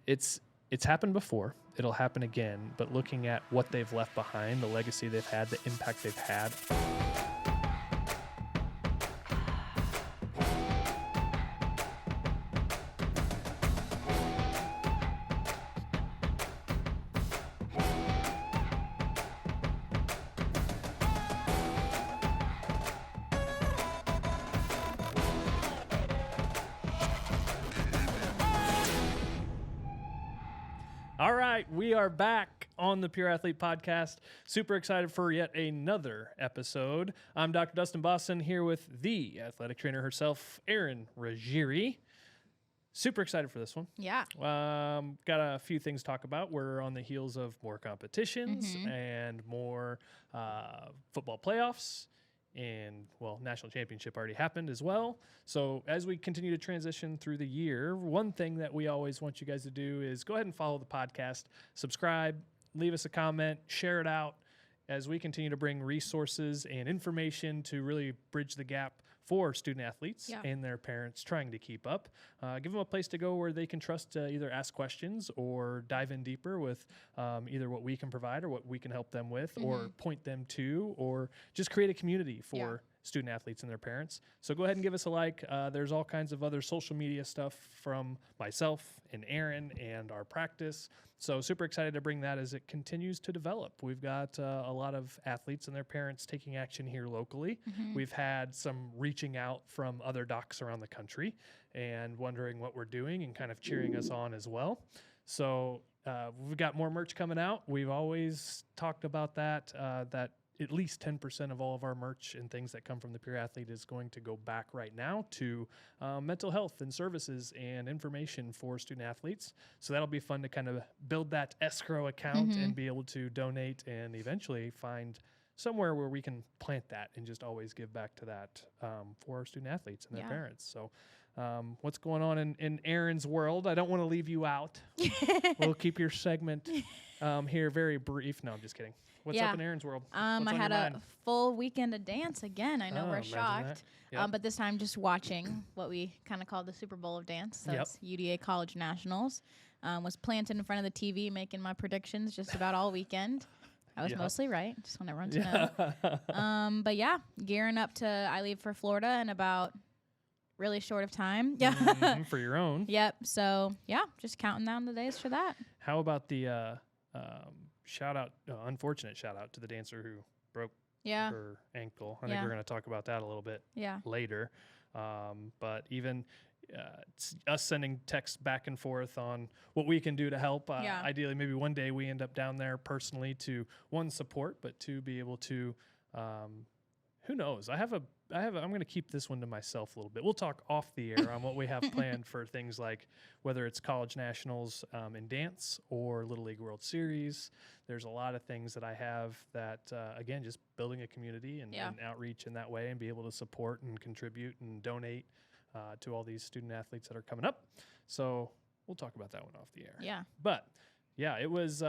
it's happened before. It'll happen again. But looking at what they've left behind, the legacy they've had, the impact they've had. All right, we are back on the Pure Athlete Podcast. Super excited for yet another episode. I'm Dr. Dustin Boston here with the athletic trainer herself, Erin Ruggieri. Super excited for this one. Yeah. Got a few things to talk about. We're on the heels of more competitions and more football playoffs. And, well, national championship already happened as well. So as we continue to transition through the year, one thing that we always want you guys to do is go ahead and follow the podcast, subscribe, leave us a comment, share it out as we continue to bring resources and information to really bridge the gap for student athletes and their parents trying to keep up. Give them a place to go where they can trust to either ask questions or dive in deeper with either what we can provide or what we can help them with or point them to or just create a community for student athletes and their parents. So go ahead and give us a like. There's all kinds of other social media stuff from myself and Erin and our practice. So super excited to bring that as it continues to develop. We've got a lot of athletes and their parents taking action here locally. We've had some reaching out from other docs around the country and wondering what we're doing and kind of cheering us on as well. So we've got more merch coming out. We've always talked about that at least 10% of all of our merch and things that come from the Pure Athlete is going to go back right now to mental health and services and information for student athletes. So that'll be fun to kind of build that escrow account and be able to donate and eventually find somewhere where we can plant that and just always give back to that for our student athletes and their parents. So what's going on in Erin's world? I don't want to leave you out. We'll keep your segment here very brief. No, I'm just kidding. What's up in Erin's world? I had a full weekend of dance again. I know we're shocked. But this time just watching what we kind of call the Super Bowl of dance. So it's UDA College Nationals. Was planted in front of the TV making my predictions just about all weekend. I was mostly right. Just want everyone to know. But yeah, gearing up to, I leave for Florida in about really short of time. For your own. Yep. So yeah, just counting down the days for that. How about the unfortunate shout out to the dancer who broke her ankle? I think we're going to talk about that a little bit later. But even us sending texts back and forth on what we can do to help. Ideally, maybe one day we end up down there personally to, one, support, but two, be able to, who knows? I'm going to keep this one to myself a little bit. We'll talk off the air on what we have planned for things like whether it's college nationals in dance or Little League World Series. There's a lot of things that I have that, again, just building a community and outreach in that way and be able to support and contribute and donate to all these student athletes that are coming up. So we'll talk about that one off the air. Yeah. But, yeah, it was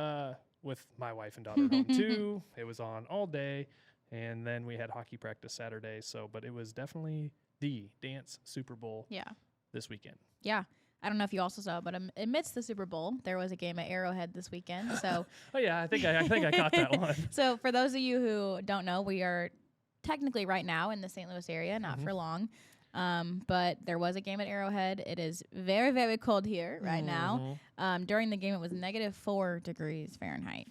with my wife and daughter home, too. It was on all day. And then we had hockey practice Saturday. But it was definitely the dance Super Bowl this weekend. Yeah. I don't know if you also saw, but amidst the Super Bowl, there was a game at Arrowhead this weekend. So oh, yeah. I think I caught that one. So for those of you who don't know, we are technically right now in the St. Louis area, not for long. But there was a game at Arrowhead. It is very, very cold here right now. During the game, it was -4 degrees Fahrenheit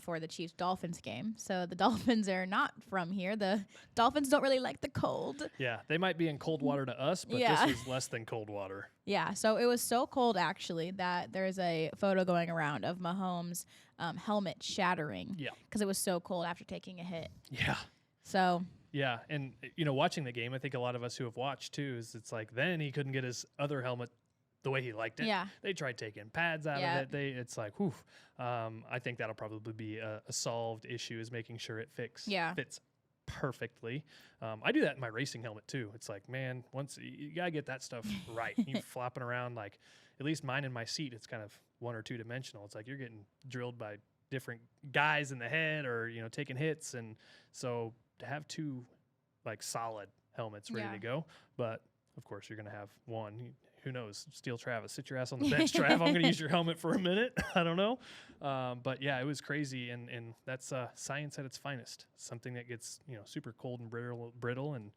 for the Chiefs-Dolphins game. So the Dolphins are not from here. The Dolphins don't really like the cold. Yeah, they might be in cold water to us, but this is less than cold water. Yeah, so it was so cold, actually, that there's a photo going around of Mahomes' helmet shattering because it was so cold after taking a hit. Yeah. So... yeah, and, watching the game, I think a lot of us who have watched, too, is it's like then he couldn't get his other helmet the way he liked it. Yeah. They tried taking pads out of it. It's like, whew. I think that'll probably be a solved issue is making sure it fits perfectly. I do that in my racing helmet, too. It's like, man, once you got to get that stuff right. You flopping around, like, at least mine in my seat, it's kind of 1 or 2 dimensional. It's like you're getting drilled by different guys in the head or, taking hits. And so to have 2 like solid helmets ready to go, but of course you're going to have one who knows? Steal Travis, sit your ass on the bench, Trav. I'm going to use your helmet for a minute. I don't know. But yeah, it was crazy. And that's science at its finest. Something that gets, super cold and brittle and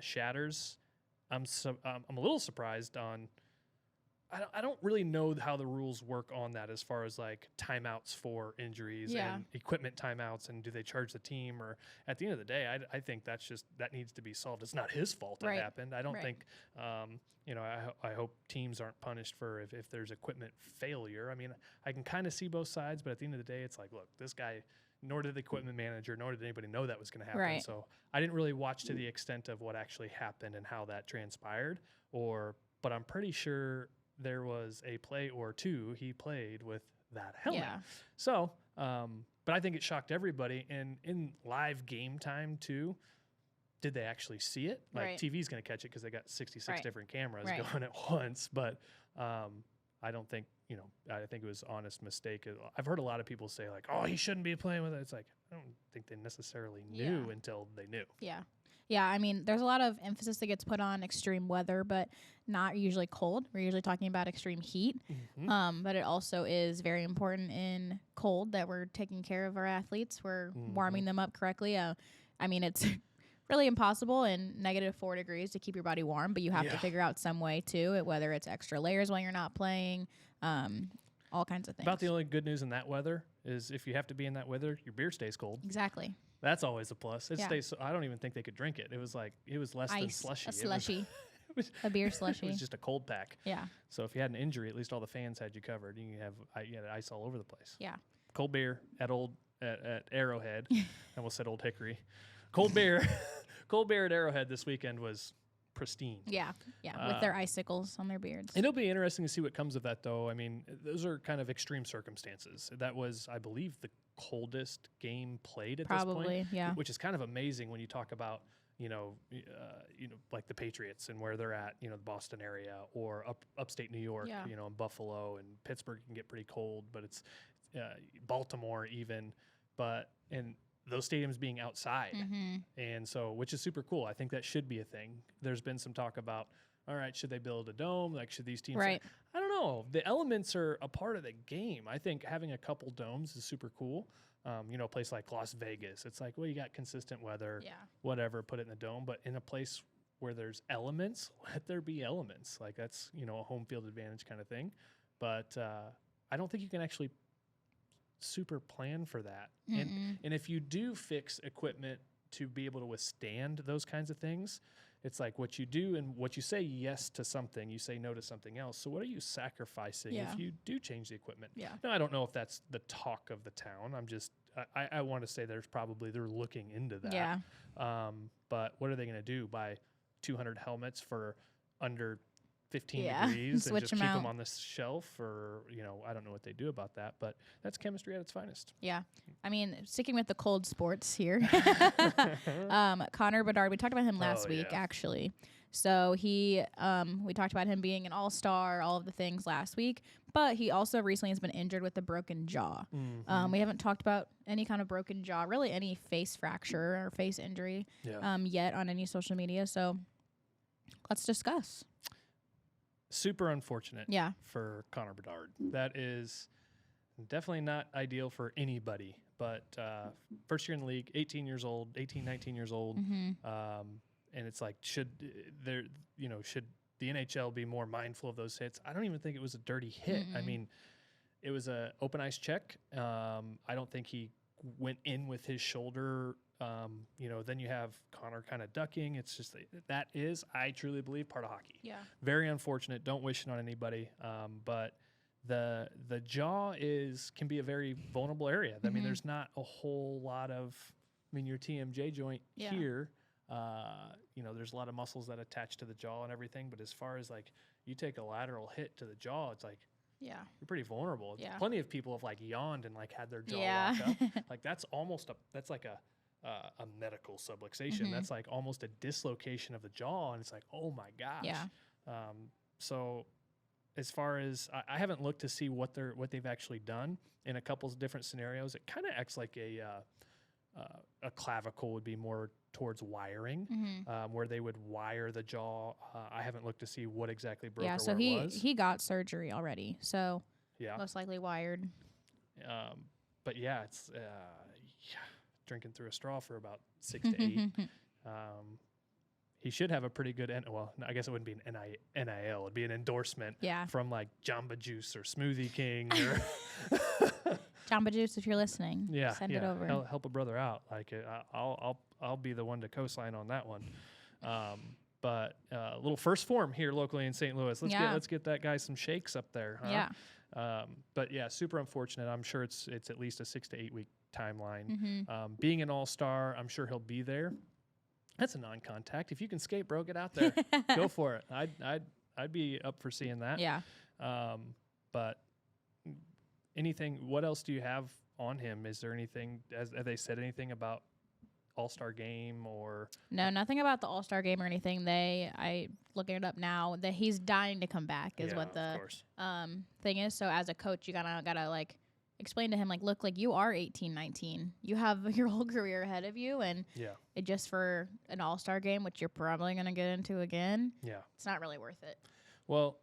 shatters. I'm a little surprised on. I don't really know how the rules work on that as far as like timeouts for injuries and equipment timeouts, and do they charge the team? Or at the end of the day, I think that needs to be solved. It's not his fault that happened. I don't think, I hope teams aren't punished for if there's equipment failure. I mean, I can kind of see both sides, but at the end of the day, it's like, look, this guy, nor did the equipment manager, nor did anybody know that was going to happen. Right. So I didn't really watch to the extent of what actually happened and how that transpired, but I'm pretty sure there was a play or two he played with that helmet. Yeah. So, but I think it shocked everybody. And in live game time too, did they actually see it? Like TV's going to catch it because they got 66 different cameras going at once. But I don't think, I think it was an honest mistake. I've heard a lot of people say like, oh, he shouldn't be playing with it. It's like, I don't think they necessarily knew until they knew. Yeah. Yeah, I mean, there's a lot of emphasis that gets put on extreme weather, but not usually cold. We're usually talking about extreme heat. Mm-hmm. But it also is very important in cold that we're taking care of our athletes. We're warming them up correctly. I mean, it's really impossible in -4 degrees to keep your body warm, but you have to figure out some way to, whether it's extra layers while you're not playing, all kinds of things. About the only good news in that weather is if you have to be in that weather, your beer stays cold. Exactly. That's always a plus. It stays. I don't even think they could drink it. It was less than slushy. A slushy. A beer slushy. It was just a cold pack. Yeah. So if you had an injury, at least all the fans had you covered. You had ice all over the place. Yeah. Cold beer at Arrowhead. I almost said Old Hickory. Cold beer at Arrowhead this weekend was pristine. Yeah. With their icicles on their beards. It'll be interesting to see what comes of that, though. I mean, those are kind of extreme circumstances. That was, I believe, the coldest game played at this point. Yeah. Which is kind of amazing when you talk about, like the Patriots and where they're at, the Boston area or upstate New York, and Buffalo and Pittsburgh can get pretty cold, but it's Baltimore even, and those stadiums being outside. And so, which is super cool. I think that should be a thing. There's been some talk about, all right, should they build a dome? Like, should these teams? Right. I don't know. The elements are a part of the game. I think having a couple domes is super cool. A place like Las Vegas, it's like, well, you got consistent weather, whatever, put it in the dome. But in a place where there's elements, let there be elements. Like that's, a home field advantage kind of thing. But I don't think you can actually super plan for that. And if you do fix equipment to be able to withstand those kinds of things, it's like what you do and what you say yes to something, you say no to something else. So what are you sacrificing if you do change the equipment? Now, I don't know if that's the talk of the town. I'm just, I want to say they're looking into that. Yeah. But what are they going to do? Buy 200 helmets for under 15 degrees and just keep them on the shelf, or I don't know what they do about that, but that's chemistry at its finest. Yeah, I mean, sticking with the cold sports here, Connor Bedard, we talked about him last week actually. So he, we talked about him being an all-star, all of the things last week, but he also recently has been injured with a broken jaw. We haven't talked about any kind of broken jaw, really any face fracture or face injury yet on any social media. So let's discuss. Super unfortunate for Connor Bedard. That is definitely not ideal for anybody, but first year in the league, 19 years old. And it's like, should the NHL be more mindful of those hits? I don't even think it was a dirty hit. I mean, it was a open ice check. I don't think he went in with his shoulder. Then you have Connor kind of ducking. It's just that is, I truly believe, part of hockey. Yeah. Very unfortunate. Don't wish it on anybody. But the jaw can be a very vulnerable area. I mean, there's not a whole lot of, your TMJ joint here. There's a lot of muscles that attach to the jaw and everything. But as far as like you take a lateral hit to the jaw, it's like, you're pretty vulnerable. Yeah. Plenty of people have like yawned and like had their jaw locked up. Like that's like a medical subluxation. That's like almost a dislocation of the jaw, and it's like, oh my gosh. Yeah. So as far as I haven't looked to see what they've actually done in a couple of different scenarios, it kind of acts like a clavicle would be more towards wiring, where they would wire the jaw. I haven't looked to see what exactly broke or so where it was. he got surgery already, so most likely wired. But yeah, it's drinking through a straw for about 6 to 8. He should have a pretty good, I guess it wouldn't be an NIL. It'd be an endorsement from like Jamba Juice or Smoothie King. Or Jamba Juice, if you're listening, send it over. Help a brother out. Like I'll be the one to co-sign on that one. But a little first form here locally in St. Louis. Let's get that guy some shakes up there. Huh? Yeah. But yeah, super unfortunate. I'm sure it's at least a 6 to 8 week timeline. Being an all-star, I'm sure he'll be there. That's a non-contact. If you can skate, bro, get out there. Go for it. I'd be up for seeing that. Yeah. But what else do you have on him? Is there anything, have they said anything about All-Star game or? No, nothing about the All-Star game or anything. I looking it up now, that he's dying to come back is what the thing is. So as a coach, you gotta like explain to him, like, look, like you are 18, 19. You have your whole career ahead of you, and it just for an all-star game, which you're probably going to get into again, it's not really worth it. Well,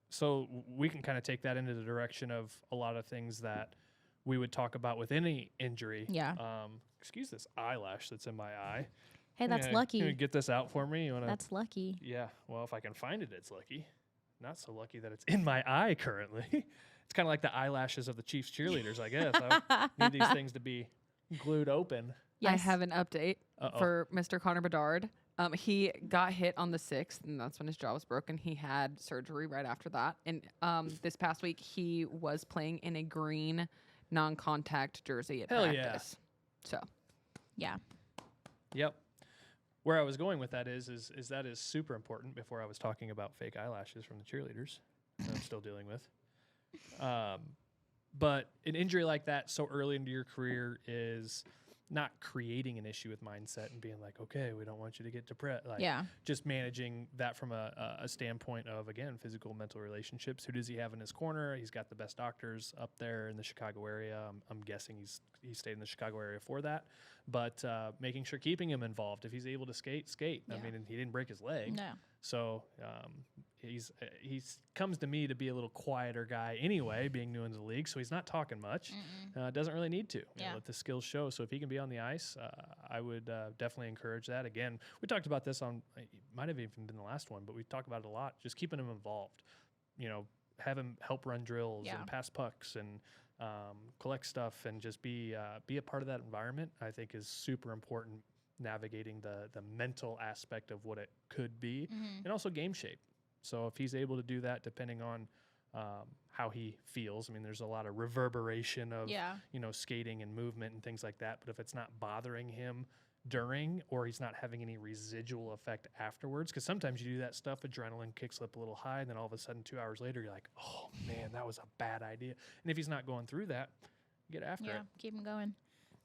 so we can kind of take that into the direction of a lot of things that we would talk about with any injury. Yeah. Excuse this eyelash that's in my eye. Hey, that's lucky. Can you get this out for me? That's lucky. Yeah. Well, if I can find it, it's lucky. Not so lucky that it's in my eye currently. It's kind of like the eyelashes of the Chiefs cheerleaders, I guess. I need these things to be glued open. Yes. I have an update for Mr. Connor Bedard. He got hit on the 6th, and that's when his jaw was broken. He had surgery right after that. And this past week, he was playing in a green non-contact jersey at practice. So, yeah. Yep. Where I was going with that is that is super important before I was talking about fake eyelashes from the cheerleaders that I'm still dealing with. But an injury like that so early into your career is not creating an issue with mindset and being like, okay, we don't want you to get depressed. Like, just managing that from a standpoint of, again, physical, mental relationships. Who does he have in his corner? He's got the best doctors up there in the Chicago area. I'm guessing he stayed in the Chicago area for that. But making sure keeping him involved. If he's able to skate. Yeah. I mean, he didn't break his leg. No. So he's comes to me to be a little quieter guy anyway, being new into the league. So he's not talking much. Doesn't really need to. Let the skills show. So if he can be on the ice, I would definitely encourage that. Again, we talked about this on, it might have even been the last one, but we talked about it a lot. Just keeping him involved. Have him help run drills and pass pucks and collect stuff and just be a part of that environment. I think is super important. Navigating the mental aspect of what it could be, and also game shape. So if he's able to do that, depending on how he feels, I mean, there's a lot of reverberation of skating and movement and things like that. But if it's not bothering him during, or he's not having any residual effect afterwards, because sometimes you do that stuff, adrenaline kicks up a little high, and then all of a sudden 2 hours later, you're like, oh man, that was a bad idea. And if he's not going through that, get after it. Keep him going.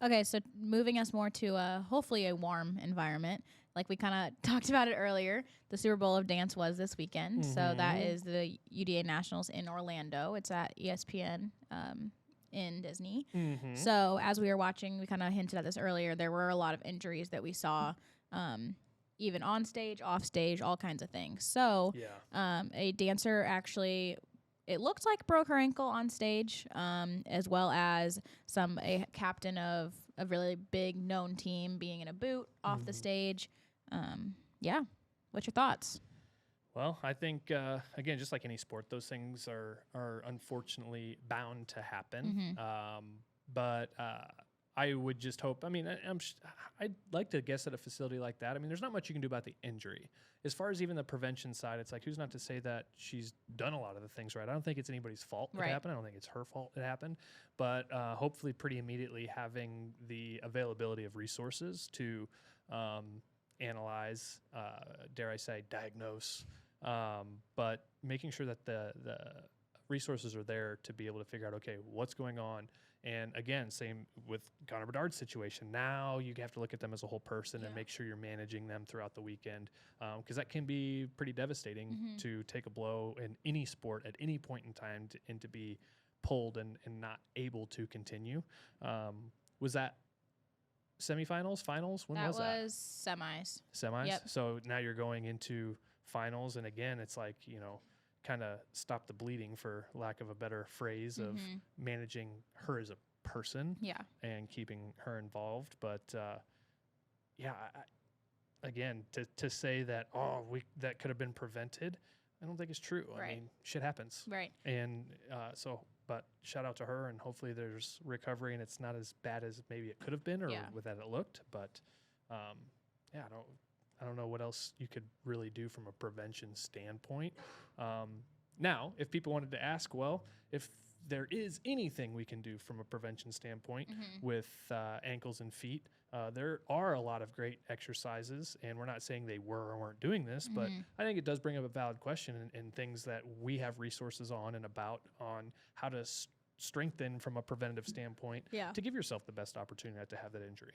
Okay, so moving us more to hopefully a warm environment. Like we kind of talked about it earlier, the Super Bowl of Dance was this weekend. So that is the UDA Nationals in Orlando. It's at ESPN in Disney. So as we were watching, we kind of hinted at this earlier, there were a lot of injuries that we saw, even on stage, off stage, all kinds of things. So a dancer actually, it looked like broke her ankle on stage, as well as a captain of a really big known team being in a boot off the stage. What's your thoughts? Well, I think, again, just like any sport, those things are unfortunately bound to happen. But I would just hope, I mean, I'd like to guess at a facility like that. I mean, there's not much you can do about the injury. As far as even the prevention side, it's like, who's not to say that she's done a lot of the things right? I don't think it's anybody's fault it happened. I don't think it's her fault it happened. But hopefully pretty immediately having the availability of resources to analyze, dare I say, diagnose, but making sure that the resources are there to be able to figure out, okay, what's going on. And again, same with Connor Bedard's situation. Now you have to look at them as a whole person and make sure you're managing them throughout the weekend, because that can be pretty devastating to take a blow in any sport at any point in time and to be pulled and not able to continue. Was that semifinals, finals? When was that? That was semis. Semis? Yep. So now you're going into finals. And again, it's like, kind of stop the bleeding, for lack of a better phrase, of managing her as a person and keeping her involved. But again, to say that, that could have been prevented, I don't think it's true. Right. I mean, shit happens. Right. And but shout out to her, and hopefully there's recovery and it's not as bad as maybe it could have been or with that it looked. But I don't know what else you could really do from a prevention standpoint. Now, if people wanted to ask, well, if there is anything we can do from a prevention standpoint with ankles and feet, there are a lot of great exercises, and we're not saying they were or weren't doing this, but I think it does bring up a valid question and things that we have resources on and about on how to strengthen from a preventative standpoint to give yourself the best opportunity not to have that injury.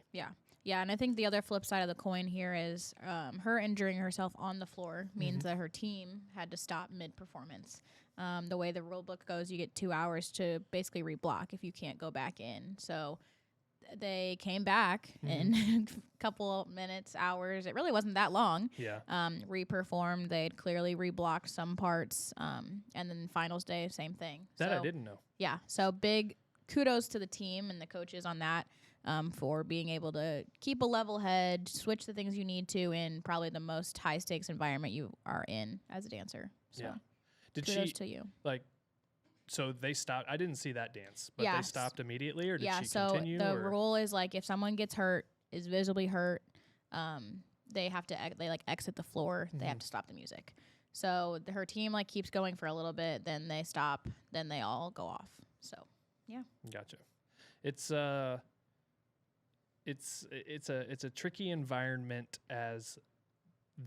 Yeah, and I think the other flip side of the coin here is her injuring herself on the floor means that her team had to stop mid-performance. The way the rule book goes, you get 2 hours to basically reblock if you can't go back in. So they came back in a couple minutes, hours. It really wasn't that long. Reperformed. They'd clearly reblocked some parts. And then finals day, same thing. That I didn't know. Yeah. So big kudos to the team and the coaches on that for being able to keep a level head, switch the things you need to in probably the most high stakes environment you are in as a dancer. So kudos to you. So they stopped. I didn't see that dance, but they stopped immediately, or did she so continue? The rule is if someone gets hurt, is visibly hurt, they have to exit the floor. They have to stop the music. So her team keeps going for a little bit, then they stop, then they all go off. So gotcha. It's a tricky environment as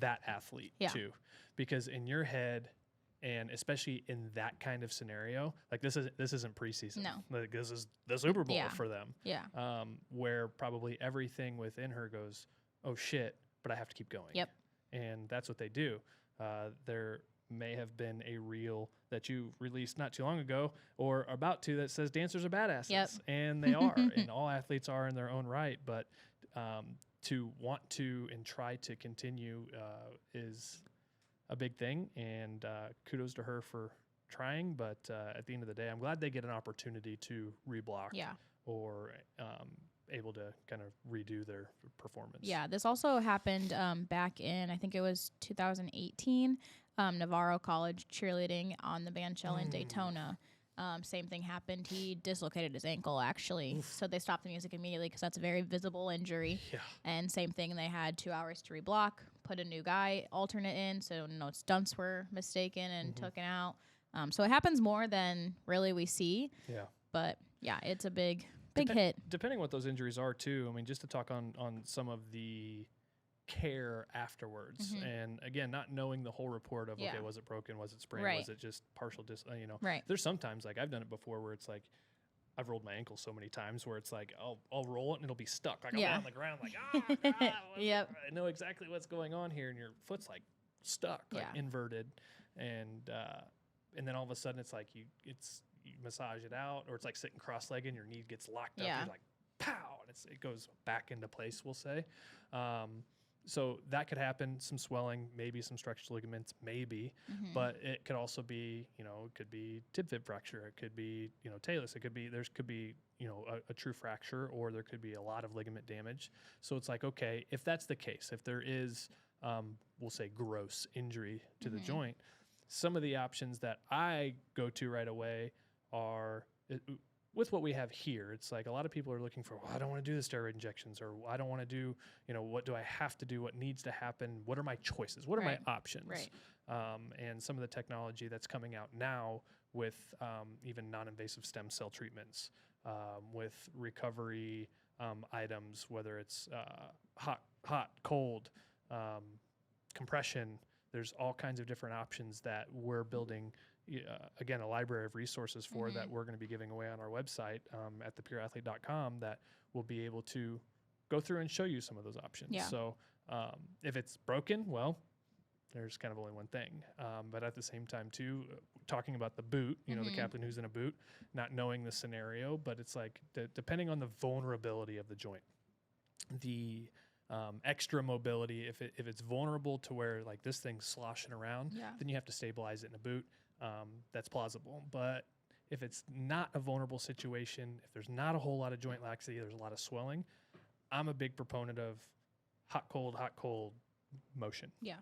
that athlete too, because in your head. And especially in that kind of scenario, this isn't preseason. No. This is the Super Bowl for them. Yeah. Where probably everything within her goes, oh shit, but I have to keep going. Yep. And that's what they do. There may have been a reel that you released not too long ago, or about to, that says dancers are badasses. Yep. And they are, and all athletes are in their own right. But to want to and try to continue is a big thing, and kudos to her for trying. But at the end of the day, I'm glad they get an opportunity to reblock or able to kind of redo their performance. Yeah, this also happened back in, I think it was 2018, Navarro College cheerleading on the bandshell in Daytona. Same thing happened. He dislocated his ankle, actually. Oof. So they stopped the music immediately because that's a very visible injury. Yeah. And same thing, they had 2 hours to reblock, put a new guy alternate in, so no stunts were mistaken and taken out. So it happens more than really we see. Yeah. But yeah, it's a big hit. Depending what those injuries are too. I mean, just to talk on some of the care afterwards, and again, not knowing the whole report of okay, was it broken, was it sprained, was it just partial there's sometimes I've done it before where it's I've rolled my ankle so many times where it's I'll roll it and it'll be stuck I'll be on the ground I know exactly what's going on here, and your foot's stuck inverted, and then all of a sudden it's you massage it out, or it's sitting cross-legged and your knee gets locked up, you're pow, and it goes back into place, we'll say. So that could happen, some swelling, maybe some stretched ligaments, maybe, but it could also be, it could be tib fib fracture, it could be, talus, it could be, a true fracture, or there could be a lot of ligament damage. So it's okay, if that's the case, if there is, we'll say gross injury to the joint, some of the options that I go to right away are, with what we have here, it's a lot of people are looking for, I don't want to do the steroid injections, or I don't want to do, what do I have to do? What needs to happen? What are my choices? What are my options? Right. And some of the technology that's coming out now with even non-invasive stem cell treatments, with recovery items, whether it's hot, cold, compression, there's all kinds of different options that we're building. Again, a library of resources for that we're going to be giving away on our website at thepureathlete.com that will be able to go through and show you some of those options. Yeah. So if it's broken, well, there's kind of only one thing. But at the same time, too, talking about the boot, the captain who's in a boot, not knowing the scenario, but it's depending on the vulnerability of the joint. the extra mobility. If it's vulnerable to where like this thing's sloshing around, then you have to stabilize it in a boot. That's plausible. But if it's not a vulnerable situation, if there's not a whole lot of joint laxity, there's a lot of swelling, I'm a big proponent of hot, cold motion. Yeah.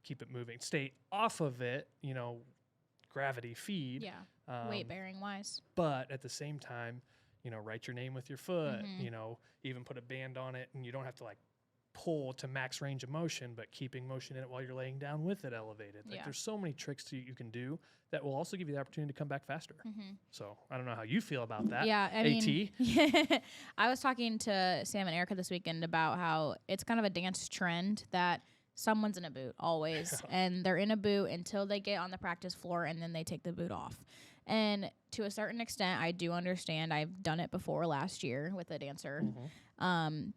Keep it moving. Stay off of it, gravity feed. Yeah. Weight bearing wise. But at the same time, write your name with your foot, even put a band on it, and you don't have to like pull to max range of motion, but keeping motion in it while you're laying down with it elevated. Like there's so many tricks you can do that will also give you the opportunity to come back faster. So I don't know how you feel about that. Yeah, I mean, AT. I was talking to Sam and Erica this weekend about how it's kind of a dance trend that someone's in a boot always, and they're in a boot until they get on the practice floor, and then they take the boot off. And to a certain extent, I do understand. I've done it before last year with a dancer.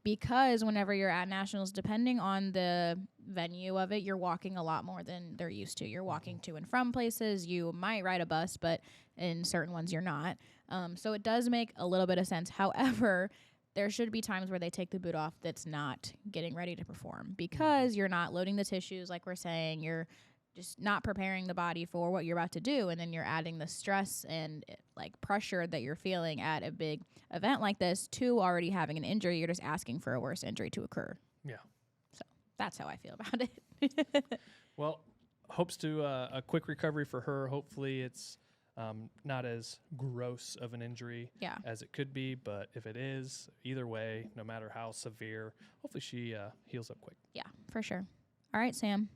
Because whenever you're at nationals, depending on the venue of it, you're walking a lot more than they're used to. You're walking to and from places. You might ride a bus, but in certain ones you're not. So it does make a little bit of sense. However, there should be times where they take the boot off that's not getting ready to perform, because you're not loading the tissues like we're saying. You're just not preparing the body for what you're about to do, and then you're adding the stress and like pressure that you're feeling at a big event like this to already having an injury. You're just asking for a worse injury to occur. Yeah. So that's how I feel about it. Well, hopes to a quick recovery for her. Hopefully it's not as gross of an injury as it could be, but if it is, either way, no matter how severe, hopefully she heals up quick. Yeah, for sure. All right, Sam.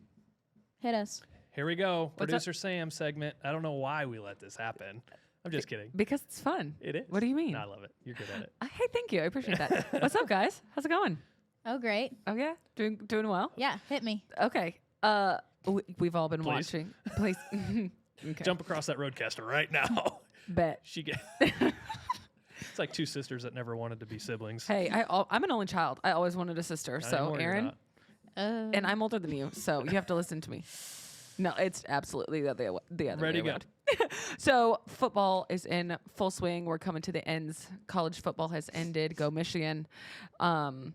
Hit us. Here we go. Producer Sam segment. I don't know why we let this happen. I'm just kidding. Because it's fun. It is. What do you mean? No, I love it. You're good at it. Hey, thank you. I appreciate that. What's up, guys? How's it going? Oh, great. Oh, yeah? Doing well? Yeah, hit me. Okay. We've all been watching. Please. Okay. Jump across that roadcaster right now. Bet. It's like two sisters that never wanted to be siblings. Hey, I'm an only child. I always wanted a sister. So, Erin, and I'm older than you, so you have to listen to me. No, it's absolutely the other Ready way around. So football is in full swing. We're coming to the ends. College football has ended. Go Michigan. Jim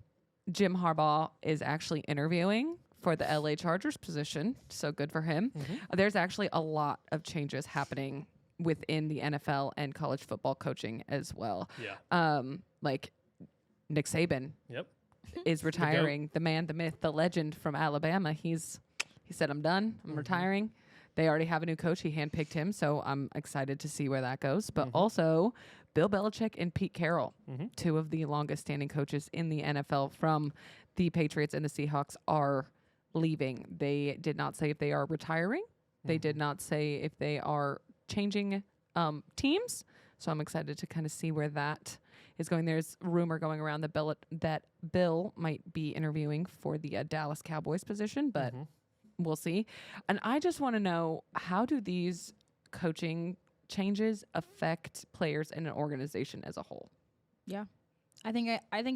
Harbaugh is actually interviewing for the LA Chargers position, so good for him. There's actually a lot of changes happening within the NFL and college football coaching as well. Yeah. Like Nick Saban. Yep. Is retiring. The man, the myth, the legend from Alabama. He said, I'm done. I'm retiring. They already have a new coach. He handpicked him, so I'm excited to see where that goes. But also, Bill Belichick and Pete Carroll, two of the longest standing coaches in the NFL from the Patriots and the Seahawks, are leaving. They did not say if they are retiring. They did not say if they are changing teams. So I'm excited to kind of see where that is going. There's rumor going around that Bill might be interviewing for the Dallas Cowboys position, but we'll see. And I just want to know, how do these coaching changes affect players in an organization as a whole? Yeah. I think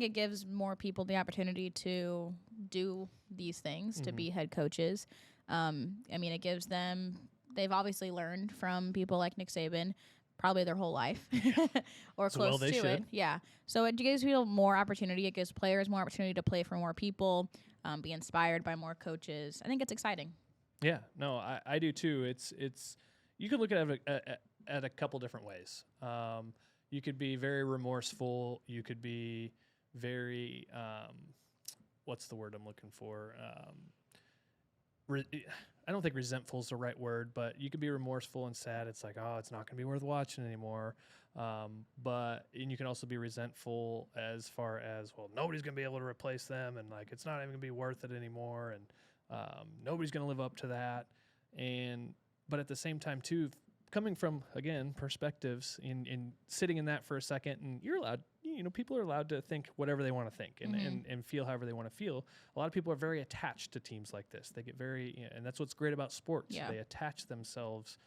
it gives more people the opportunity to do these things, to be head coaches. I mean, it gives them, they've obviously learned from people like Nick Saban probably their whole life or so close to it. Yeah. So it gives people more opportunity. It gives players more opportunity to play for more people, be inspired by more coaches. I think it's exciting. Yeah, no, I do too. It's you could look at it at a couple different ways. You could be very remorseful. You could be very, what's the word I'm looking for? I don't think resentful is the right word, but you could be remorseful and sad. It's like, oh, it's not going to be worth watching anymore. And you can also be resentful as far as, well, nobody's going to be able to replace them, and like it's not even going to be worth it anymore, and nobody's going to live up to that. But at the same time, too, coming from, again, perspectives in sitting in that for a second, and you're allowed, people are allowed to think whatever they want to think and feel however they want to feel. A lot of people are very attached to teams like this. They get very, and that's what's great about sports. Yeah. They attach themselves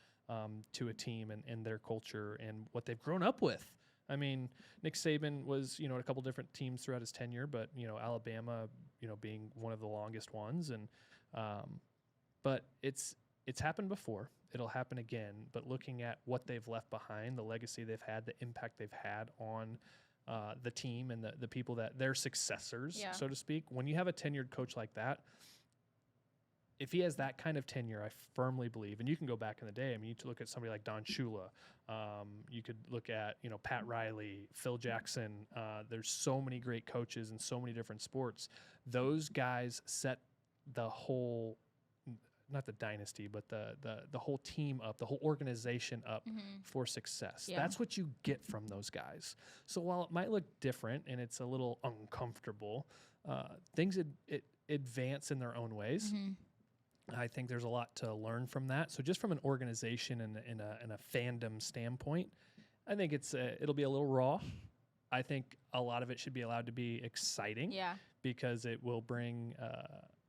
to a team and their culture and what they've grown up with. I mean, Nick Saban was, at a couple different teams throughout his tenure, but, Alabama, being one of the longest ones. And, but it's happened before. It'll happen again. But looking at what they've left behind, the legacy they've had, the impact they've had on the team and the people that they're successors, so to speak. When you have a tenured coach like that, if he has that kind of tenure, I firmly believe, and you can go back in the day. I mean, you look at somebody like Don Shula. You could look at, Pat Riley, Phil Jackson. There's so many great coaches in so many different sports. Those guys set the whole, not the dynasty, but the whole team up, the whole organization up for success. Yeah. That's what you get from those guys. So while it might look different and it's a little uncomfortable, things advance in their own ways. I think there's a lot to learn from that. So just from an organization and a fandom standpoint, I think it'll be a little raw. I think a lot of it should be allowed to be exciting. Yeah. Because it will bring.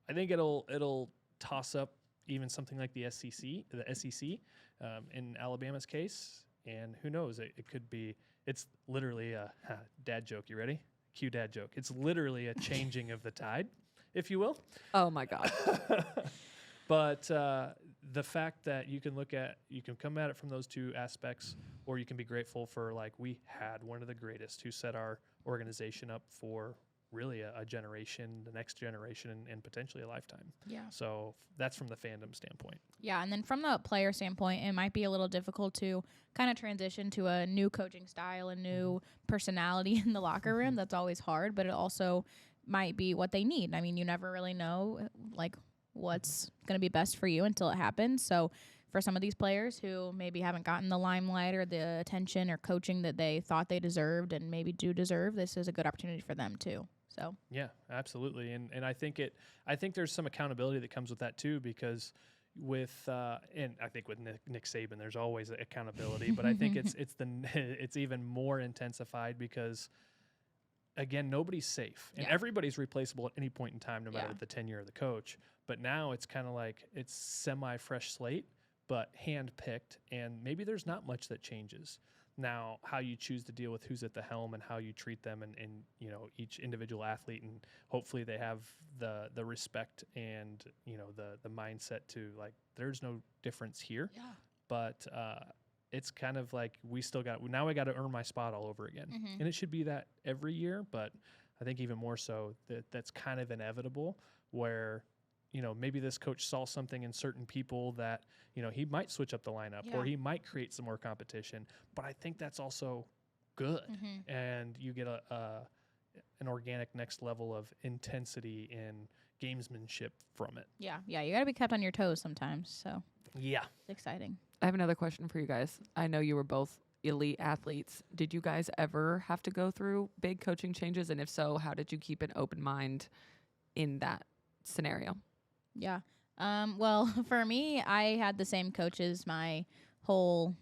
I think it'll toss up even something like the SEC, in Alabama's case, and who knows? It could be. It's literally a dad joke. You ready? Cue dad joke. It's literally a changing of the tide, if you will. Oh my God. But the fact that you can come at it from those two aspects, or you can be grateful for, like, we had one of the greatest who set our organization up for really a generation, the next generation, and potentially a lifetime. Yeah. So that's from the fandom standpoint. Yeah, and then from the player standpoint, it might be a little difficult to kind of transition to a new coaching style, a new personality in the locker room. That's always hard, but it also might be what they need. I mean, you never really know, like, what's going to be best for you until it happens. So for some of these players who maybe haven't gotten the limelight or the attention or coaching that they thought they deserved and maybe do deserve, this is a good opportunity for them too. So yeah, absolutely. And I think there's some accountability that comes with that too, because and I think with Nick Saban, there's always accountability, but I think it's even more intensified because, again, nobody's safe, and everybody's replaceable at any point in time, no matter the tenure of the coach. But now it's kind of like it's semi-fresh slate, but hand-picked, and maybe there's not much that changes. Now, how you choose to deal with who's at the helm and how you treat them, and each individual athlete, and hopefully they have the respect and the mindset to, like, there's no difference here. Yeah. But it's kind of like we got to earn my spot all over again. And it should be that every year, but I think even more so that's kind of inevitable, where maybe this coach saw something in certain people that he might switch up the lineup, or he might create some more competition, but I think that's also good. And you get an organic next level of intensity and gamesmanship from it. Yeah, you got to be kept on your toes sometimes, so yeah, it's exciting. I have another question for you guys. I know you were both elite athletes. Did you guys ever have to go through big coaching changes? And if so, how did you keep an open mind in that scenario? Yeah. Well, for me, I had the same coaches my whole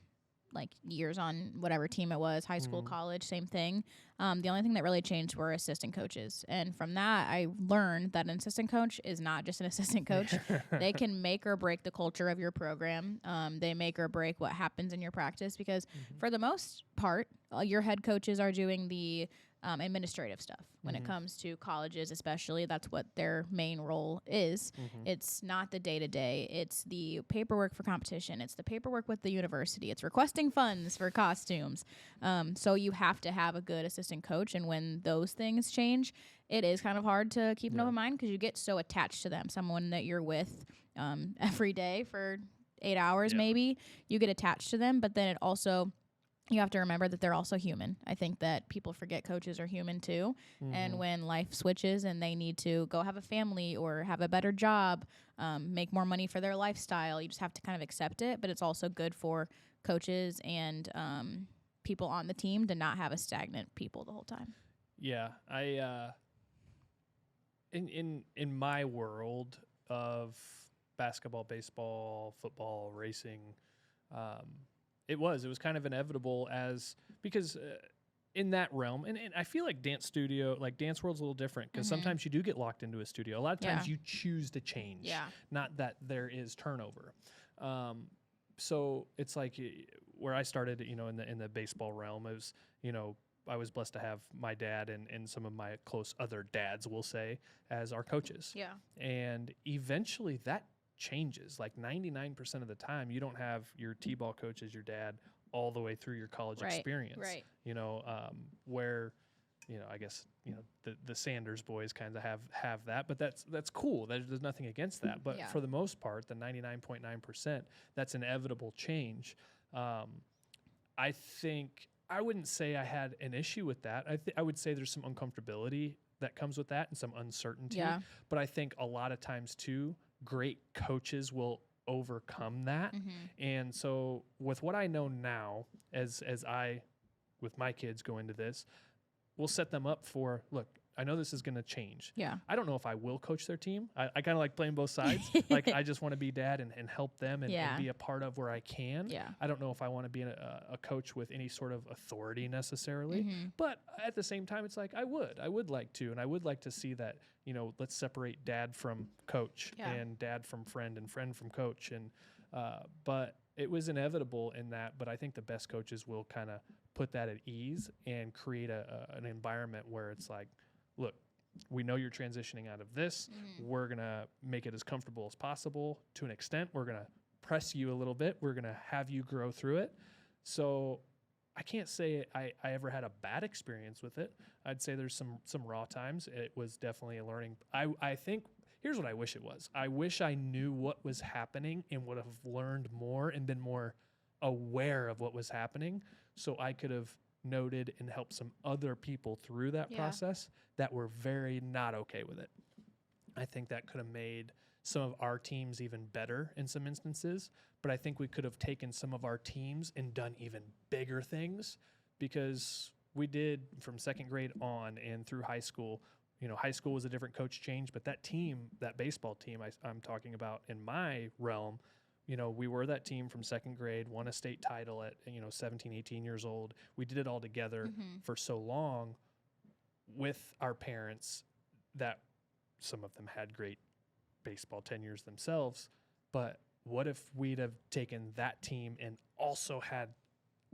years on whatever team it was, high school, college, same thing. The only thing that really changed were assistant coaches. And from that, I learned that an assistant coach is not just an assistant coach. They can make or break the culture of your program. They make or break what happens in your practice, because for the most part, your head coaches are doing the administrative stuff. When it comes to colleges, especially, that's what their main role is. It's not the day-to-day. It's the paperwork for competition. It's the paperwork with the university. It's requesting funds for costumes. So you have to have a good assistant coach. And when those things change, it is kind of hard to keep an open mind, because you get so attached to them. Someone that you're with every day for 8 hours, maybe, you get attached to them. But then it also, you have to remember that they're also human. I think that people forget coaches are human too. And when life switches and they need to go have a family or have a better job, make more money for their lifestyle, you just have to kind of accept it. But it's also good for coaches and people on the team to not have a stagnant people the whole time. Yeah, I in my world of basketball, baseball, football, racing, it was kind of inevitable, because in that realm, and I feel like dance world's a little different, because sometimes you do get locked into a studio. A lot of times you choose to change, not that there is turnover. So it's like where I started, in the baseball realm, it was, I was blessed to have my dad and some of my close other dads, we'll say, as our coaches. Yeah. And eventually that changes. Like 99% of the time, you don't have your T-ball coach as your dad all the way through your college experience. Right. Where I guess, the Sanders boys kind of have that, but that's cool. There's nothing against that. But for the most part, the 99.9%, that's inevitable change. I think I wouldn't say I had an issue with that. I would say there's some uncomfortability that comes with that and some uncertainty. Yeah. But I think a lot of times too, great coaches will overcome that. And so with what I know now, as I, with my kids go into this, we'll set them up for, look, I know this is going to change. Yeah. I don't know if I will coach their team. I kind of like playing both sides. Like, I just want to be dad and help them and be a part of where I can. Yeah. I don't know if I want to be a coach with any sort of authority necessarily. But at the same time, it's like, I would like to. And I would like to see that, let's separate dad from coach and dad from friend and friend from coach. And but it was inevitable in that. But I think the best coaches will kind of put that at ease and create an environment where it's like, look, we know you're transitioning out of this. We're going to make it as comfortable as possible to an extent. We're going to press you a little bit. We're going to have you grow through it. So I can't say I ever had a bad experience with it. I'd say there's some raw times. It was definitely a learning. I think here's what I wish it was. I wish I knew what was happening and would have learned more and been more aware of what was happening, so I could have noted and helped some other people through that process that were very not okay with it. I think that could have made some of our teams even better in some instances, but I think we could have taken some of our teams and done even bigger things, because we did from second grade on and through high school. High school was a different coach change, but that team, that baseball team I'm talking about in my realm, we were that team from second grade, won a state title at, 17, 18 years old. We did it all together for so long with our parents that some of them had great baseball tenures themselves. But what if we'd have taken that team and also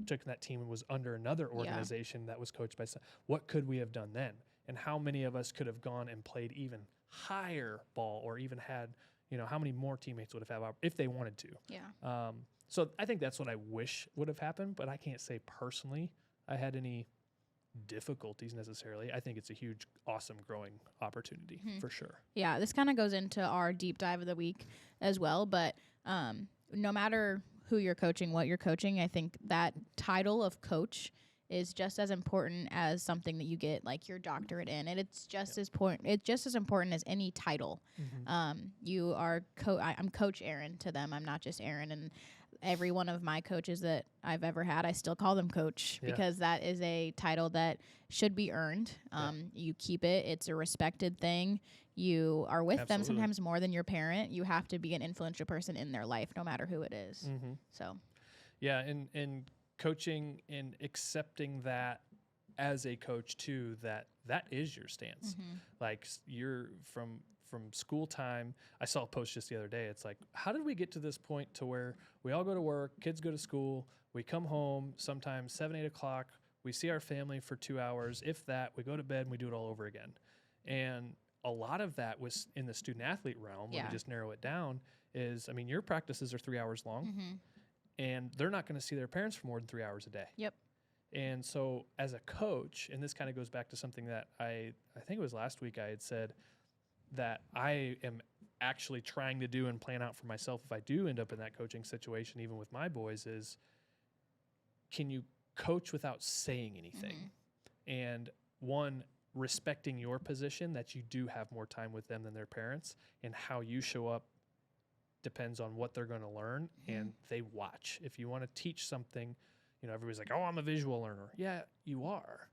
taken that team and was under another organization that was coached by some? What could we have done then? And how many of us could have gone and played even higher ball, or even had, how many more teammates would have if they wanted to? Yeah. So I think that's what I wish would have happened, but I can't say personally I had any difficulties necessarily. I think it's a huge, awesome growing opportunity for sure. Yeah, this kind of goes into our deep dive of the week as well, but no matter who you're coaching, what you're coaching, I think that title of coach is just as important as something that you get like your doctorate in, and it's just as important. It's just as important as any title. You are I'm Coach Erin to them. I'm not just Erin, and every one of my coaches that I've ever had, I still call them coach because that is a title that should be earned. You keep it. It's a respected thing. You are with them sometimes more than your parent. You have to be an influential person in their life, no matter who it is. So, yeah, and coaching and accepting that as a coach too, that is your stance. Like, you're from school time. I saw a post just the other day. It's like, how did we get to this point to where we all go to work, kids go to school, we come home sometimes 7, 8 o'clock, we see our family for 2 hours, if that, we go to bed and we do it all over again. And a lot of that was in the student athlete realm. Let me just narrow it down is, your practices are 3 hours long. And they're not going to see their parents for more than 3 hours a day. Yep. And so as a coach, and this kind of goes back to something that I think it was last week I had said that I am actually trying to do and plan out for myself if I do end up in that coaching situation, even with my boys, is can you coach without saying anything? And one, respecting your position that you do have more time with them than their parents, and how you show up depends on what they're going to learn, and they watch. If you want to teach something, everybody's like, oh, I'm a visual learner. Yeah, you are.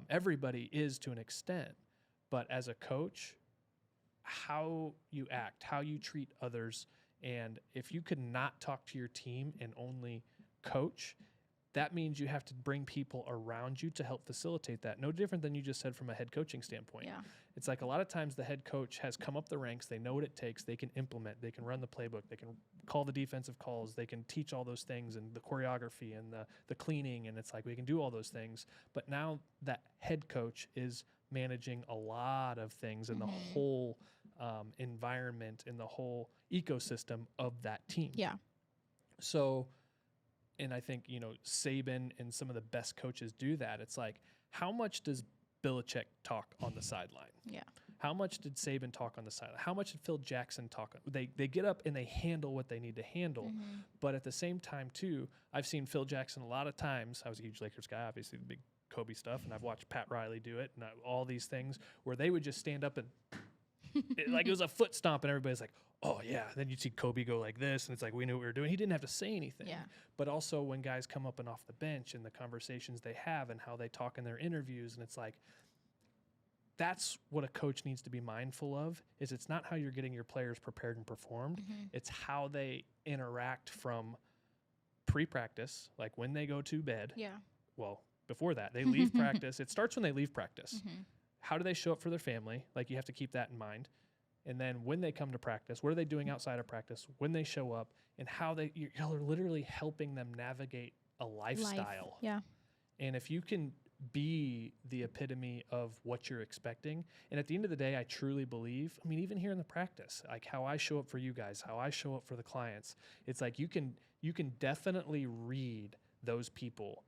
Everybody is to an extent, but as a coach, how you act, how you treat others, and if you could not talk to your team and only coach, that means you have to bring people around you to help facilitate that. No different than you just said from a head coaching standpoint. Yeah. It's like a lot of times the head coach has come up the ranks. They know what it takes. They can implement. They can run the playbook. They can call the defensive calls. They can teach all those things and the choreography and the cleaning. And it's like we can do all those things. But now that head coach is managing a lot of things in the whole environment, in the whole ecosystem of that team. Yeah. So... and I think, Saban and some of the best coaches do that. It's like, how much does Belichick talk on the sideline? Yeah. How much did Saban talk on the sideline? How much did Phil Jackson talk? They get up and they handle what they need to handle. But at the same time, too, I've seen Phil Jackson a lot of times. I was a huge Lakers guy, obviously the big Kobe stuff, and I've watched Pat Riley do it and all these things where they would just stand up and like it was a foot stomp and everybody's like, oh, yeah. Then you'd see Kobe go like this, and it's like we knew what we were doing. He didn't have to say anything. Yeah. But also when guys come up and off the bench and the conversations they have and how they talk in their interviews, and it's like, that's what a coach needs to be mindful of, is it's not how you're getting your players prepared and performed. It's how they interact from pre-practice, like when they go to bed. Yeah. Well, before that, they leave practice. It starts when they leave practice. How do they show up for their family? Like, you have to keep that in mind. And then when they come to practice, what are they doing outside of practice? When they show up, and how you're literally helping them navigate a lifestyle. Yeah. And if you can be the epitome of what you're expecting. And at the end of the day, I truly believe, I mean, even here in the practice, like how I show up for you guys, how I show up for the clients, it's like you can definitely read those people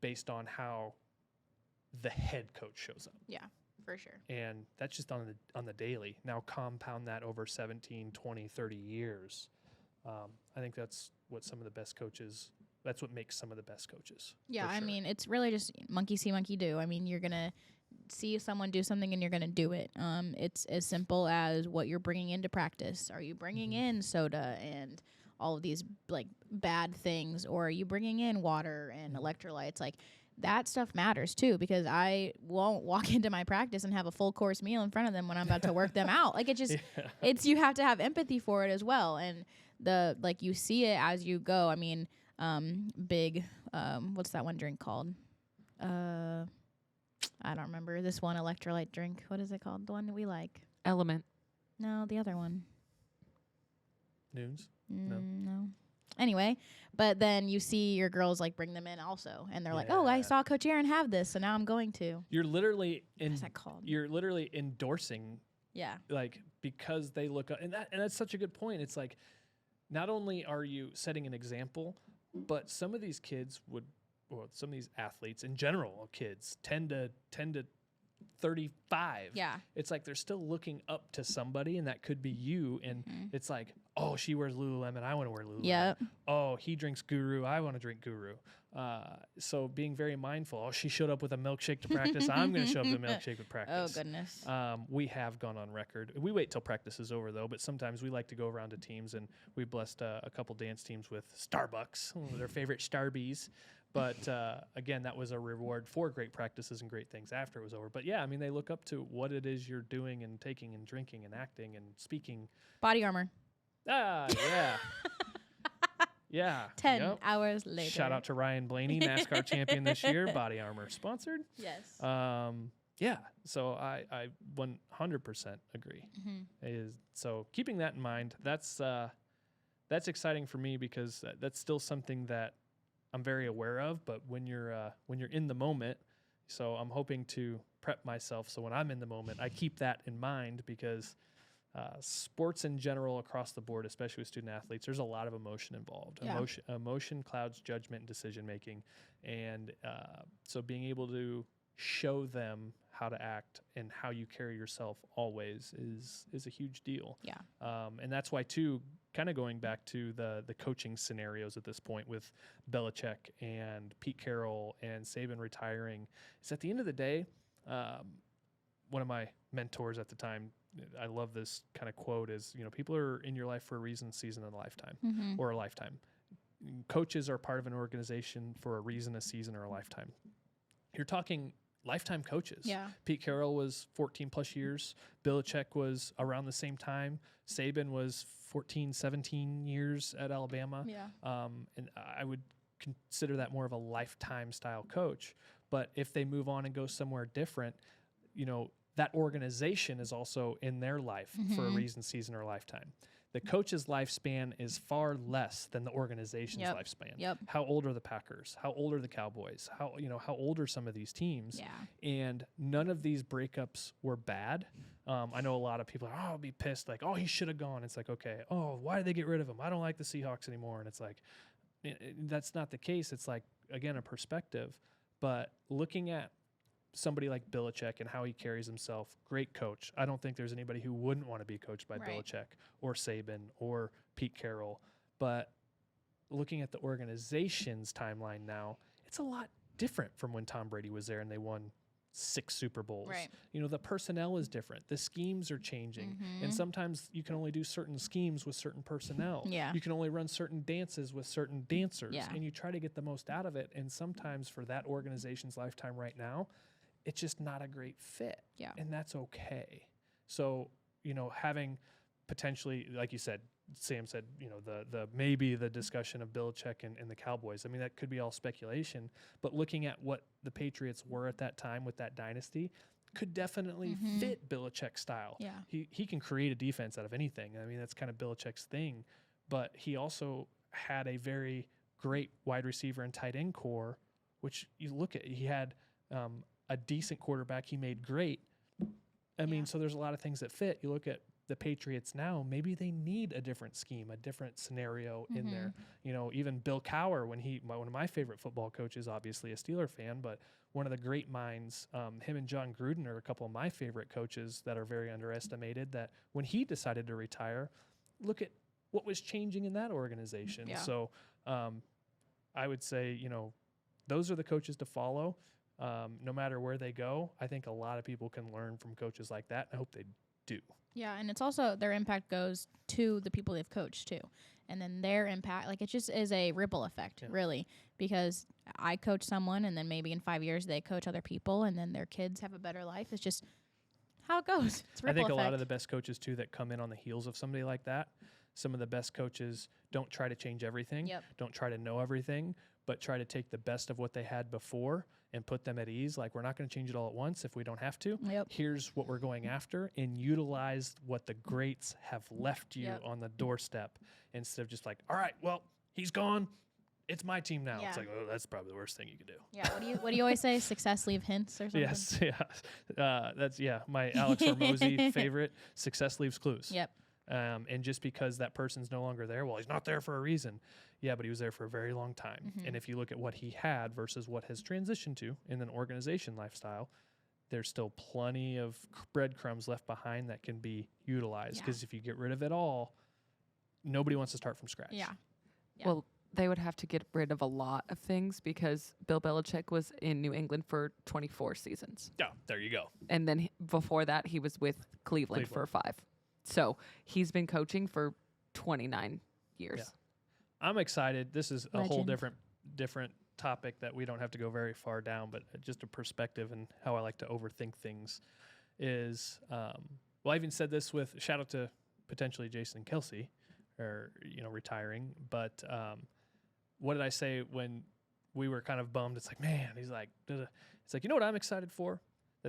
based on how the head coach shows up. Yeah, for sure. And that's just on the daily. Now compound that over 17, 20, 30 years. I think that's what some of the best coaches, that's what makes some of the best coaches. Yeah, sure. I mean, it's really just monkey see, monkey do. I mean, you're going to see someone do something and you're going to do it. It's as simple as what you're bringing into practice. Are you bringing in soda and all of these like bad things, or are you bringing in water and electrolytes? Like, that stuff matters too, because I won't walk into my practice and have a full course meal in front of them when I'm about to work them out. Like, it just, it's, you have to have empathy for it as well. And you see it as you go. I mean, what's that one drink called? I don't remember. This one electrolyte drink. What is it called? The one that we like. Element. No, the other one. Noons? No. Anyway, but then you see your girls like bring them in also, and they're like, "Oh, I saw Coach Erin have this, so now I'm going to." You're literally what's that called? You're literally endorsing. Yeah. Like, because they look up, and that's such a good point. It's like, not only are you setting an example, but some of these kids some of these athletes in general, kids 10 to 35. Yeah. It's like they're still looking up to somebody, and that could be you. And it's like, oh, she wears Lululemon, I want to wear Lululemon. Yep. Oh, he drinks Guru, I want to drink Guru. So being very mindful. Oh, she showed up with a milkshake to practice, I'm going to show up with a milkshake with practice. Oh, goodness. We have gone on record. We wait till practice is over, though, but sometimes we like to go around to teams, and we blessed a couple dance teams with Starbucks, one of their favorite Starbies. But again, that was a reward for great practices and great things after it was over. But yeah, I mean, they look up to what it is you're doing and taking and drinking and acting and speaking. Body Armor. Ah, yeah. Yeah. 10 hours later. Shout out to Ryan Blaney, NASCAR champion this year. Body Armor sponsored. Yes. Yeah. So I 100% agree. So keeping that in mind, that's exciting for me, because that's still something that I'm very aware of. But when you're in the moment, so I'm hoping to prep myself so when I'm in the moment, I keep that in mind, because sports in general across the board, especially with student athletes, there's a lot of emotion involved. Yeah. Emotion clouds judgment and decision making, and so being able to show them how to act and how you carry yourself always is a huge deal. Yeah. And that's why too, kind of going back to the coaching scenarios at this point with Belichick and Pete Carroll and Saban retiring, is at the end of the day, one of my mentors at the time, I love this kind of quote, is, people are in your life for a reason, season, and a lifetime, or a lifetime. Coaches are part of an organization for a reason, a season, or a lifetime. You're talking lifetime coaches. Yeah. Pete Carroll was 14 plus years. Belichick was around the same time. Saban was 14, 17 years at Alabama. Yeah. And I would consider that more of a lifetime style coach. But if they move on and go somewhere different, that organization is also in their life for a reason, season, or a lifetime. The coach's lifespan is far less than the organization's lifespan. Yep. How old are the Packers? How old are the Cowboys? How old are some of these teams? Yeah. And none of these breakups were bad. I know a lot of people are, I'll be pissed, like, oh, he should have gone. It's like, okay, oh, why did they get rid of him? I don't like the Seahawks anymore. And it's like, that's not the case. It's like, again, a perspective. But looking at somebody like Belichick and how he carries himself, great coach. I don't think there's anybody who wouldn't want to be coached by Belichick or Saban or Pete Carroll. But looking at the organization's timeline now, it's a lot different from when Tom Brady was there and they won 6 Super Bowls. Right. You know, the personnel is different. The schemes are changing. And sometimes you can only do certain schemes with certain personnel. Yeah. You can only run certain dances with certain dancers. Yeah. And you try to get the most out of it. And sometimes for that organization's lifetime right now, it's just not a great fit. Yeah. And that's okay. So, you know, having potentially, like you said, Sam said, you know, the maybe the discussion of Belichick and the Cowboys. I mean, that could be all speculation, but looking at what the Patriots were at that time with that dynasty could definitely fit Belichick's style. Yeah. He can create a defense out of anything. I mean, that's kind of Belichick's thing, but he also had a very great wide receiver and tight end core, which you look at, he had a decent quarterback he made great. I mean, so there's a lot of things that fit. You look at the Patriots now, maybe they need a different scheme, a different scenario in there. You know, even Bill Cowher, one of my favorite football coaches, obviously a Steeler fan, but one of the great minds, him and John Gruden are a couple of my favorite coaches that are very underestimated, that when he decided to retire, look at what was changing in that organization. Yeah. So I would say, you know, those are the coaches to follow. No matter where they go, I think a lot of people can learn from coaches like that. I hope they do. Yeah, and it's also their impact goes to the people they've coached too. And then their impact, like it just is a ripple effect, really, because I coach someone and then maybe in 5 years they coach other people and then their kids have a better life. It's just how it goes. It's a ripple I think effect. a lot of the best coaches too that come in on the heels of somebody like that, some of the best coaches don't try to change everything, don't try to know everything, but try to take the best of what they had before and put them at ease. Like, we're not going to change it all at once if we don't have to. Here's what we're going after, and utilize what the greats have left you on the doorstep, instead of just like, all right, well, he's gone. It's my team now. It's like, oh, that's probably the worst thing you could do. Yeah. What do you always say? Success leave hints or something? Yes. Yeah. That's my Alex Hormozy favorite. Success leaves clues. Yep. And just because that person's no longer there, well, he's not there for a reason. Yeah, but he was there for a very long time. And if you look at what he had versus what has transitioned to in an organization lifestyle, there's still plenty of breadcrumbs left behind that can be utilized. Because if you get rid of it all, nobody wants to start from scratch. Yeah. Well, they would have to get rid of a lot of things because Bill Belichick was in New England for 24 seasons. Yeah, there you go. And then before that, he was with Cleveland for 5. So he's been coaching for 29 years. Yeah. I'm excited. This is a whole Legend. different topic that we don't have to go very far down, but just a perspective and how I like to overthink things is, well, I even said this with shout out to potentially Jason Kelsey, or, retiring. But what did I say when we were kind of bummed? It's like, man, he's like, it's like, you know what I'm excited for?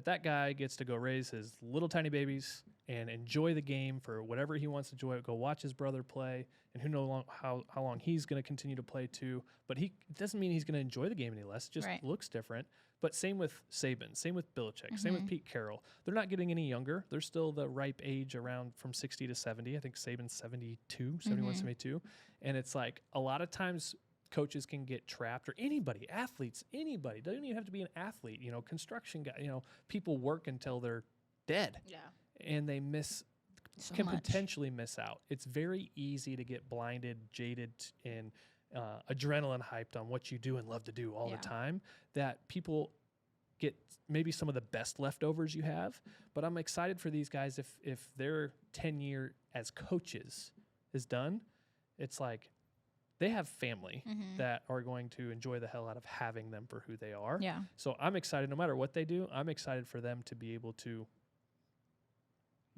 That guy gets to go raise his little tiny babies and enjoy the game for whatever he wants to enjoy. Go watch his brother play, and who knows how long he's going to continue to play too. But it doesn't mean he's going to enjoy the game any less. It just looks different. But same with Saban, same with Belichick, same with Pete Carroll. They're not getting any younger. They're still the ripe age around from 60 to 70. I think Saban's 72, 71, 72. And it's like a lot of times coaches can get trapped, or anybody, athletes, anybody. Doesn't even have to be an athlete. Construction guy. People work until they're dead. Yeah. And they can much. potentially miss out. It's very easy to get blinded, jaded, and adrenaline hyped on what you do and love to do all the time, that people get maybe some of the best leftovers you have. But I'm excited for these guys if their tenure as coaches is done. It's like they have family that are going to enjoy the hell out of having them for who they are. Yeah. So I'm excited, no matter what they do, I'm excited for them to be able to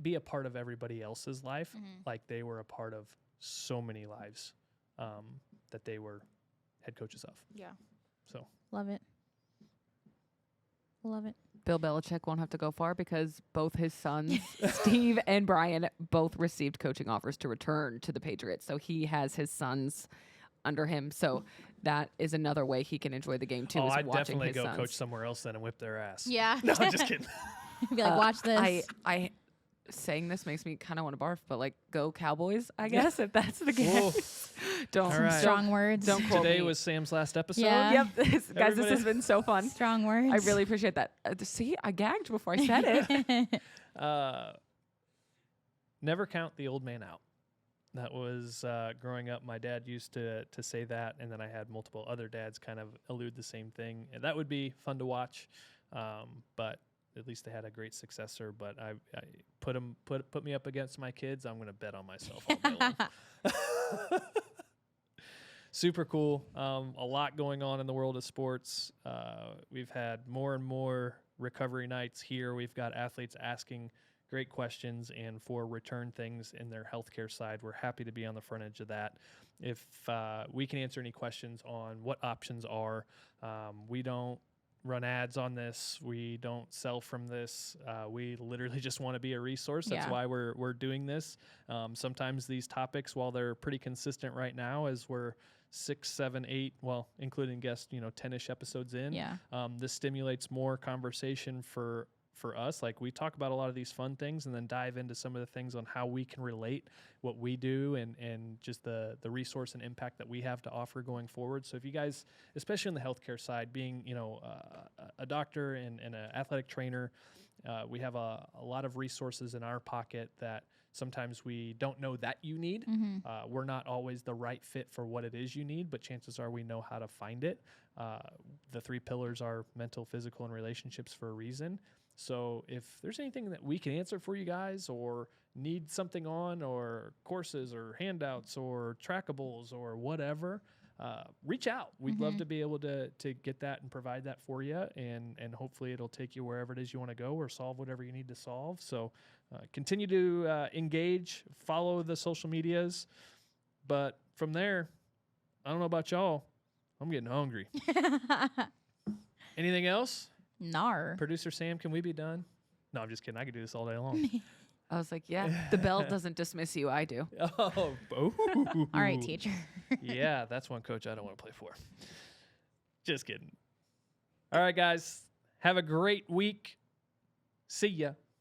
be a part of everybody else's life, like they were a part of so many lives that they were head coaches of. Yeah. So Love it. Love it. Bill Belichick won't have to go far because both his sons, Steve and Brian, both received coaching offers to return to the Patriots. So he has his sons under him. So that is another way he can enjoy the game too. Oh, is I'd watching definitely his go sons. coach somewhere else then and whip their ass. Yeah. No, I'm just kidding. Be like, watch this. I saying this makes me kind of want to barf, but like, go Cowboys, I guess, if that's the case. Don't All right. Strong words. Don't quote Today me. was Sam's last episode. Yeah. Yep, guys, this has been so fun. Strong words. I really appreciate that. See, I gagged before I said it. Never count the old man out. That was growing up. My dad used to say that, and then I had multiple other dads kind of allude the same thing. And that would be fun to watch, but at least they had a great successor. But I put me up against my kids. I'm going to bet on myself all day long. Super cool. A lot going on in the world of sports. We've had more and more recovery nights here. We've got athletes asking great questions, and for return things in their healthcare side, we're happy to be on the front edge of that. If we can answer any questions on what options are, we don't run ads on this. We don't sell from this. We literally just want to be a resource. That's why we're doing this. Sometimes these topics, while they're pretty consistent right now, as we're 6, 7, 8, well, including guests, 10-ish episodes in, this stimulates more conversation for us. Like, we talk about a lot of these fun things and then dive into some of the things on how we can relate what we do and just the resource and impact that we have to offer going forward. So if you guys, especially on the healthcare side, being, a doctor and an athletic trainer, we have a lot of resources in our pocket that sometimes we don't know that you need. We're not always the right fit for what it is you need, but chances are we know how to find it. The 3 pillars are mental, physical, and relationships for a reason. So if there's anything that we can answer for you guys, or need something on, or courses or handouts or trackables or whatever, reach out. We'd love to be able to get that and provide that for you, and hopefully it'll take you wherever it is you want to go or solve whatever you need to solve. So continue to engage, follow the social medias. But from there, I don't know about y'all, I'm getting hungry. Anything else? Nar. Producer Sam, can we be done? No, I'm just kidding. I could do this all day long. I was like, yeah, the bell doesn't dismiss you. I do. All right, teacher. Yeah, that's one coach I don't want to play for. Just kidding. All right, guys. Have a great week. See ya.